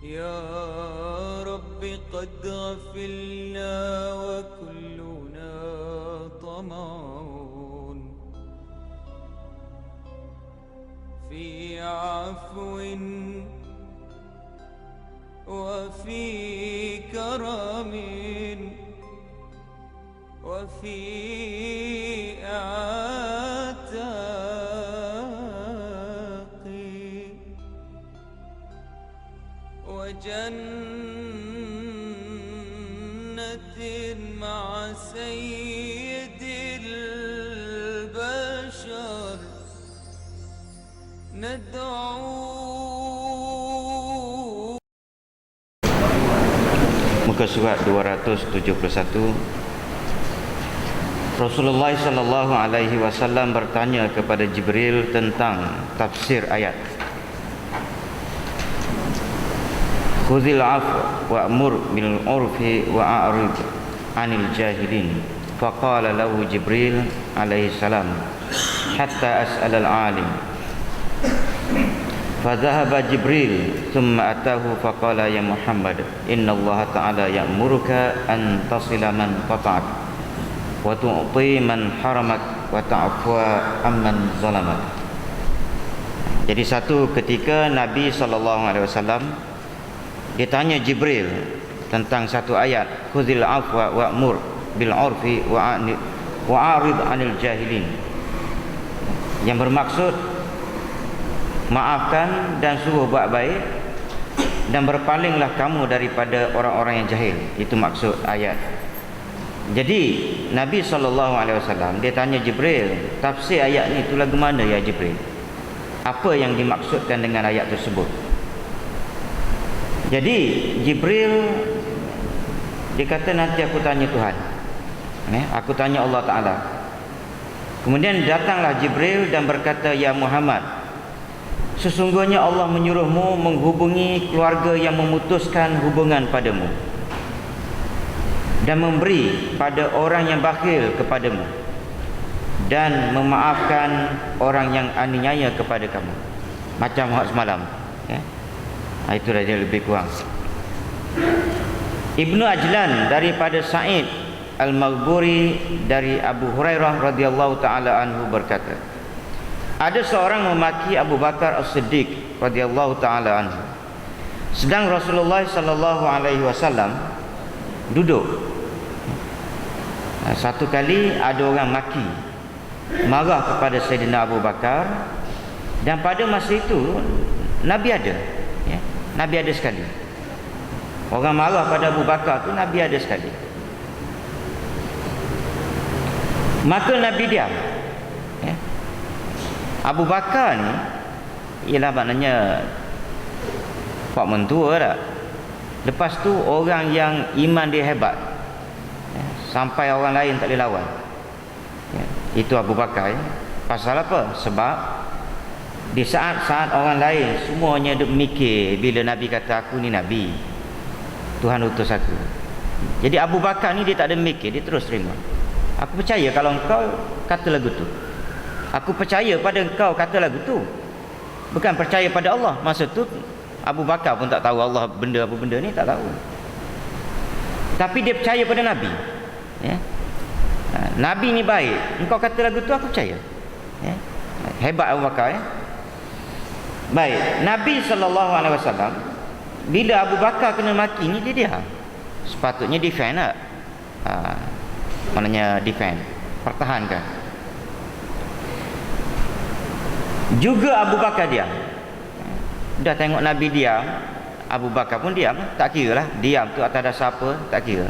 يا رب قد غفلنا وكلنا طمع في عفو وفي كرم وفي عتاق وجنة مع سيد البشر ندعو. Muka surat 271. Rasulullah sallallahu alaihi wasallam bertanya kepada Jibril tentang tafsir ayat. Khudhil 'afwa wa'mur bil 'urfi wa'rid 'anil jahilin. Faqala lahu Jibril alaihi salam hatta as'al al-'alim. فذهب جبريل ثم أتاه فقال يا محمد إن الله تعالى يأمرك أن تصل من قطعك وتعطي من حرمك وتعفو عمن ظلمك. Jadi satu ketika Nabi SAW ditanya Jibril tentang satu ayat, khudhil afwa wa'mur bil 'urfi wa'rid 'anil jahilin, yang bermaksud maafkan dan suruh buat baik dan berpalinglah kamu daripada orang-orang yang jahil. Itu maksud ayat. Jadi Nabi SAW dia tanya Jibril, tafsir ayat ni itu lagu mana ya Jibril? Apa yang dimaksudkan dengan ayat tersebut? Jadi Jibril dia kata, nanti aku tanya Tuhan, aku tanya Allah Ta'ala. Kemudian datanglah Jibril dan berkata, ya Muhammad, sesungguhnya Allah menyuruhmu menghubungi keluarga yang memutuskan hubungan padamu dan memberi pada orang yang bakhil kepadamu dan memaafkan orang yang aniaya kepada kamu, macam hak semalam ya. Itulah dia lebih kurang. Ibnu Ajlan daripada Sa'id Al-Maghburi dari Abu Hurairah radhiyallahu taala anhu berkata, ada seorang memaki Abu Bakar As-Siddiq radhiyallahu taala anhu sedang Rasulullah sallallahu alaihi wasallam duduk. Satu kali ada orang maki, marah kepada Sayyidina Abu Bakar, dan pada masa itu Nabi ada ya, Nabi ada sekali. Orang marah pada Abu Bakar tu Nabi ada sekali. Maka Nabi diam ya. Abu Bakar ni ialah maknanya pak mentua tak. Lepas tu orang yang iman dia hebat ya, sampai orang lain tak boleh lawan ya. Itu Abu Bakar ya. Pasal apa? Sebab di saat-saat orang lain semuanya duk mikir, bila Nabi kata aku ni Nabi, Tuhan utus aku. Jadi Abu Bakar ni dia tak ada mikir, dia terus terima. Aku percaya kalau engkau kata lagu tu. Aku percaya pada engkau kata lagu tu. Bukan percaya pada Allah. Masa tu Abu Bakar pun tak tahu Allah benda apa benda ni, tak tahu. Tapi dia percaya pada Nabi ya. Nabi ni baik, engkau kata lagu tu aku percaya ya. Hebat Abu Bakar ya. Baik, Nabi SAW bila Abu Bakar kena maki ni dia diam. Sepatutnya defend tak? Maknanya defend, pertahankan. Juga Abu Bakar diam. Dah tengok Nabi diam, Abu Bakar pun diam. Tak kira lah diam tu atas dasar apa, tak kira.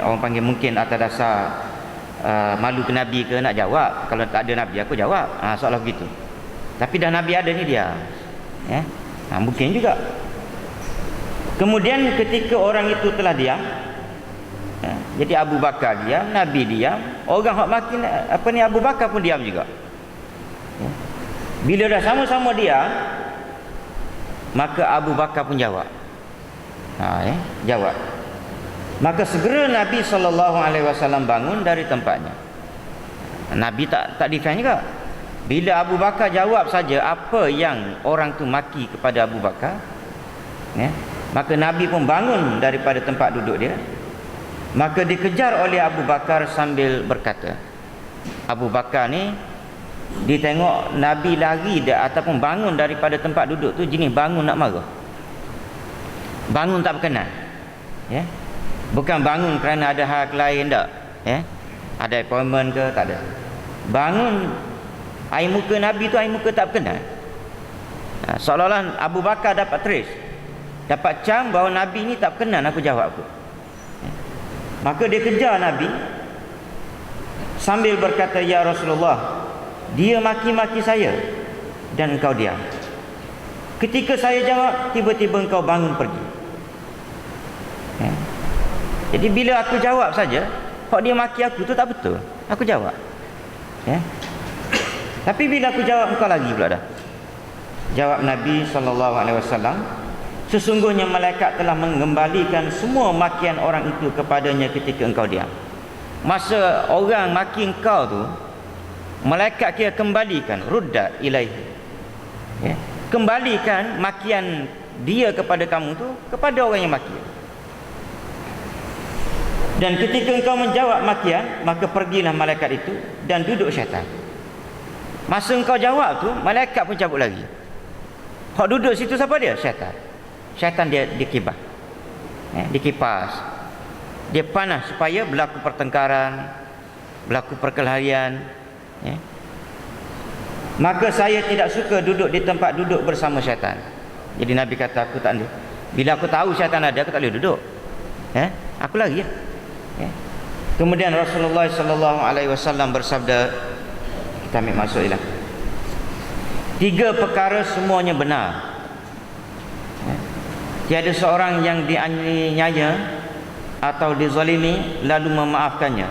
Orang panggil mungkin atas dasar malu ke Nabi ke, nak jawab. Kalau tak ada Nabi aku jawab, soalan begitu. Tapi dah Nabi ada ni dia ya? Mungkin juga. Kemudian ketika orang itu telah diam ya, jadi Abu Bakar diam, Nabi diam, orang hak makin apa ni Abu Bakar pun diam juga ya. Bila dah sama-sama diam, maka Abu Bakar pun jawab ya, jawab. Maka segera Nabi SAW bangun dari tempatnya. Nabi tak defend juga. Bila Abu Bakar jawab saja apa yang orang tu maki kepada Abu Bakar, Ya. Maka Nabi pun bangun daripada tempat duduk dia. Maka dikejar oleh Abu Bakar sambil berkata, Abu Bakar ni dia tengok Nabi lari ataupun bangun daripada tempat duduk tu, jenis bangun nak marah. Bangun tak berkenan. Ya. Bukan bangun kerana ada hal lain tak. Ya. Ada appointment ke, tak ada. Bangun air muka Nabi tu air muka tak berkenan. Seolah-olah Abu Bakar dapat trace, dapat cam bahawa Nabi ni tak berkenan aku jawab aku. Ya. Maka dia kejar Nabi sambil berkata, ya Rasulullah, dia maki-maki saya dan engkau diam. Ketika saya jawab, tiba-tiba engkau bangun pergi. Ya. Jadi bila aku jawab saja, kalau dia maki aku tu tak betul, aku jawab. Ya. Tapi bila aku jawab, engkau lagi pula dah. Jawab Nabi SAW, sesungguhnya malaikat telah mengembalikan semua makian orang itu kepadanya ketika engkau diam. Masa orang maki engkau tu, malaikat kira kembalikan, ruddat ilaihi. Ya. Kembalikan makian dia kepada kamu tu kepada orang yang maki. Dan ketika engkau menjawab makian, maka pergilah malaikat itu dan duduk syaitan. Masa engkau jawab tu, malaikat pun cabut lagi. Hak duduk situ siapa dia? Syaitan. Syaitan dia dikibas. Ya, dikipas. Dia panas supaya berlaku pertengkaran, berlaku perkelahian. Ya. Maka saya tidak suka duduk di tempat duduk bersama syaitan. Jadi Nabi kata, aku tak boleh. Bila aku tahu syaitan ada, aku tak boleh duduk. Ya, aku lari ya. Ya. Kemudian Rasulullah SAW bersabda, kita ambil masuk ialah 3 perkara semuanya benar. Ya. Tiada seorang yang dianiaya atau dizalimi lalu memaafkannya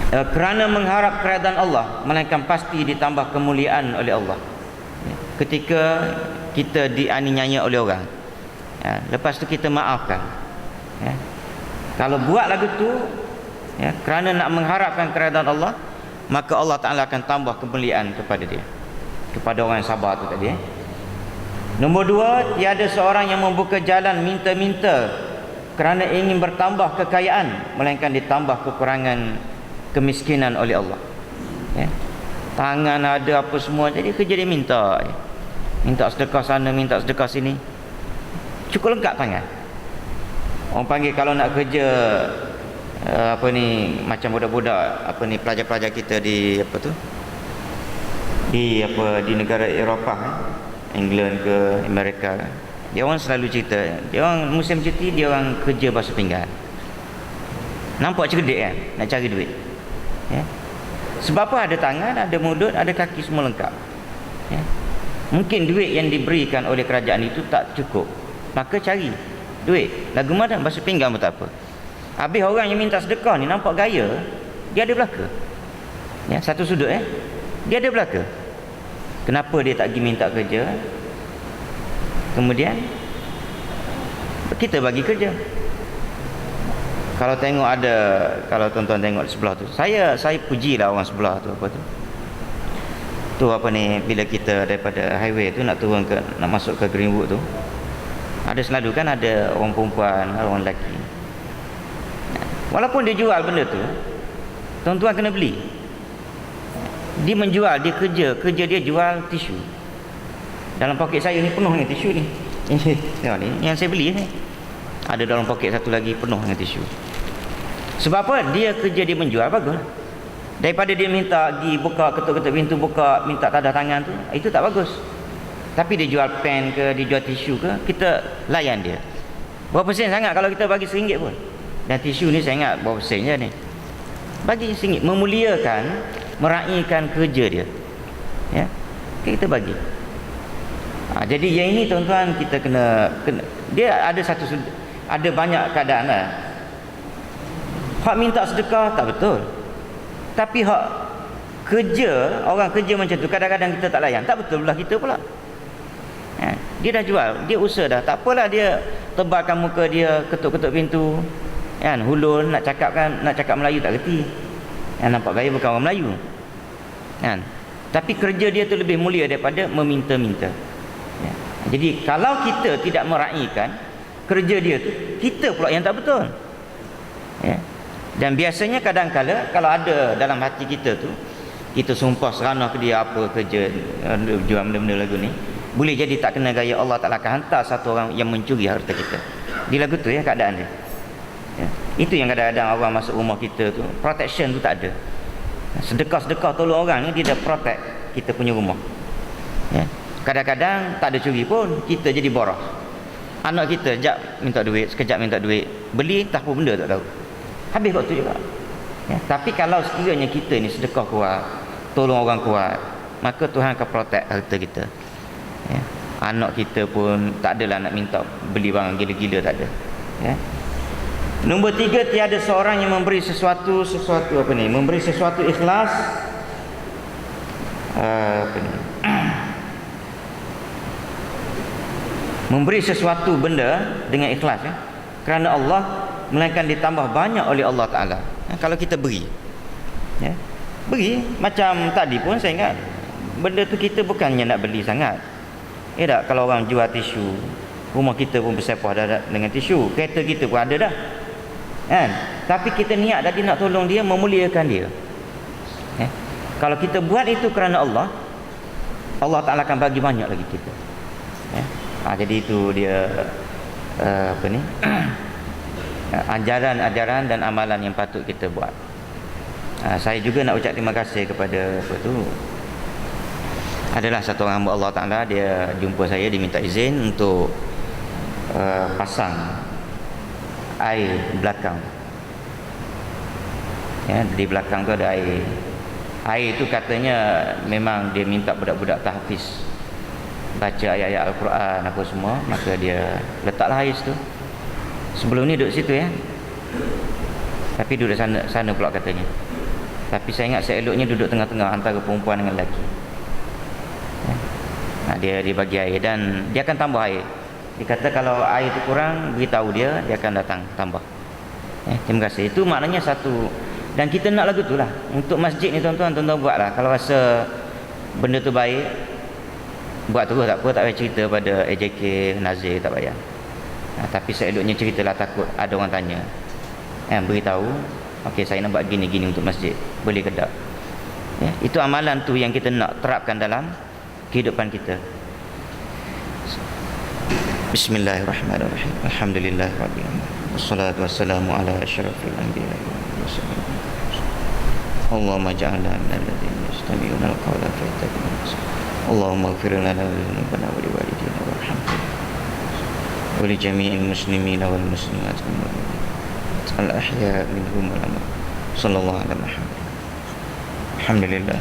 kerana mengharap keredaan Allah, melainkan pasti ditambah kemuliaan oleh Allah. Ya. Ketika kita dianiaya oleh orang, ya, lepas tu kita maafkan. Ya. Kalau buat lagu tu, ya, kerana nak mengharapkan keredaan Allah, maka Allah Ta'ala akan tambah kemuliaan kepada dia, kepada orang yang sabar tu tadi. Nombor 2, tiada seorang yang membuka jalan minta-minta kerana ingin bertambah kekayaan, melainkan ditambah kekurangan kemiskinan oleh Allah. Ya. Tangan ada apa semua, jadi kerja dia minta. Minta sedekah sana, minta sedekah sini. Cukup lengkap tangan. Orang panggil kalau nak kerja macam budak-budak pelajar-pelajar kita di di negara Eropah, England ke Amerika, dia orang selalu cerita, dia orang musim cuti dia orang kerja basuh pinggan. Nampak cerdik kan, nak cari duit. Ya. Sebab apa? Ada tangan, ada mulut, ada kaki, semua lengkap. Ya. Mungkin duit yang diberikan oleh kerajaan itu tak cukup, maka cari duit. Lagu mana basuh pinggan pun tak apa. Habis orang yang minta sedekah ni nampak gaya, dia ada belaka. Ya, satu sudut dia ada belaka. Kenapa dia tak pergi minta kerja? Kemudian kita bagi kerja. Kalau tengok kalau tuan-tuan tengok sebelah tu, saya pujilah orang sebelah tu bila kita daripada highway tu nak masuk ke Greenwood tu, ada selalu kan ada orang perempuan, orang lelaki. Walaupun dia jual benda tu, tuan-tuan kena beli. Dia menjual, dia kerja dia jual tisu. Dalam poket saya ni penuh dengan tisu ni. Tengok ni, yang saya beli ni. Ada dalam poket satu lagi penuh dengan tisu. Sebab apa? Dia kerja dia menjual, bagus. Daripada dia minta pergi buka, ketuk-ketuk pintu buka, minta tadah tangan tu, itu tak bagus. Tapi dia jual pen ke, dia jual tisu ke, kita layan dia. Berapa sen sangat kalau kita bagi RM1 pun. Dan tisu ni saya ingat berapa sen je ni. Bagi RM1, memuliakan, meraihkan kerja dia. Ya. Kita bagi. Jadi yang ini tuan-tuan kita kena dia ada banyak keadaan lah. Hak minta sedekah tak betul. Tapi hak kerja, orang kerja macam tu kadang-kadang kita tak layan. Tak betul belah kita pula. Ya, dia dah jual, dia usaha dah. Tak apalah dia tebalkan muka dia, ketuk-ketuk pintu. Kan, hulun nak cakap Melayu tak reti. Yang nampak gaya bukan orang Melayu. Kan? Tapi kerja dia tu lebih mulia daripada meminta-minta. Ya. Jadi kalau kita tidak meraihkan kerja dia tu, kita pula yang tak betul. Ya. Dan biasanya kadang-kala kalau ada dalam hati kita tu, kita sumpah seranah ke dia apa kerja jual benda-benda lagu ni, boleh jadi tak kena gaya, Allah Ta'ala akan hantar satu orang yang mencuri harta kita. Di lagu tu ya keadaan dia. Ya. Itu yang kadang-kadang orang masuk rumah kita tu, protection tu tak ada. Sedekah-sedekah tolong orang ni, dia dah protect kita punya rumah. Ya. Kadang-kadang tak ada curi pun, kita jadi boros. Anak kita sekejap minta duit, sekejap minta duit, beli entah apa benda tak tahu, habis waktu juga. Ya. Tapi kalau sekiranya kita ni sedekah kuat, tolong orang kuat, maka Tuhan akan protect harta kita. Ya. Anak kita pun tak adalah nak minta beli barang gila-gila, tak ada. Ya. Nombor 3, tiada seorang yang memberi sesuatu apa ni, memberi sesuatu ikhlas apa ni, memberi sesuatu benda dengan ikhlas, ya, kerana Allah, melainkan ditambah banyak oleh Allah Ta'ala. Ya, kalau kita beri, ya, beri macam tadi pun saya ingat, benda tu kita bukannya nak beli sangat. Ya tak, kalau orang jual tisu, rumah kita pun bersepah dah dengan tisu, kereta kita pun ada dah, kan? Tapi kita niat tadi nak tolong dia, memuliakan dia. Ya. Kalau kita buat itu kerana Allah, Allah Ta'ala akan bagi banyak lagi kita. Ya. Jadi itu dia apa ni, ajaran-ajaran dan amalan yang patut kita buat. Saya juga nak ucap terima kasih kepada apa tu, adalah satu orang hamba Allah Ta'ala, dia jumpa saya, dia minta izin untuk pasang air belakang. Ya, di belakang tu ada air. Air tu katanya memang dia minta budak-budak tahfiz baca ayat-ayat Al-Quran apa semua, maka dia letaklah air situ. Sebelum ni duduk situ, ya, tapi duduk sana pula katanya. Tapi saya ingat seeloknya duduk tengah-tengah antara perempuan dengan lelaki. Ya. Dia bagi air dan dia akan tambah air. Dia kata kalau air tu kurang, beritahu dia, dia akan datang tambah. Ya, terima kasih. Itu maknanya satu. Dan kita nak lagu tu lah untuk masjid ni, tuan-tuan buatlah. Kalau rasa benda tu baik, buat terus, tak apa, tak payah cerita pada AJK, Nazir, tak payah. Tapi seeloknya ceritalah, takut ada orang tanya. Beritahu, okey saya nak buat gini-gini untuk masjid, boleh ke tak? Ya, itu amalan tu yang kita nak terapkan dalam kehidupan kita. Bismillahirrahmanirrahim. Alhamdulillah rabbil alamin. Wassalatu wassalamu ala asyrafil anbiya'i wal mursalin. Allahumma ja'alna minal ladzina yastami'una al-qawla fayattabi'una ahsana. Allahumma ighfir lana dzunubana wa liwalidina warhamna wa li jami'il muslimina wal muslimat al ahya minhum wal amwat. Sallallahu alaihi wa sallam. Alhamdulillah.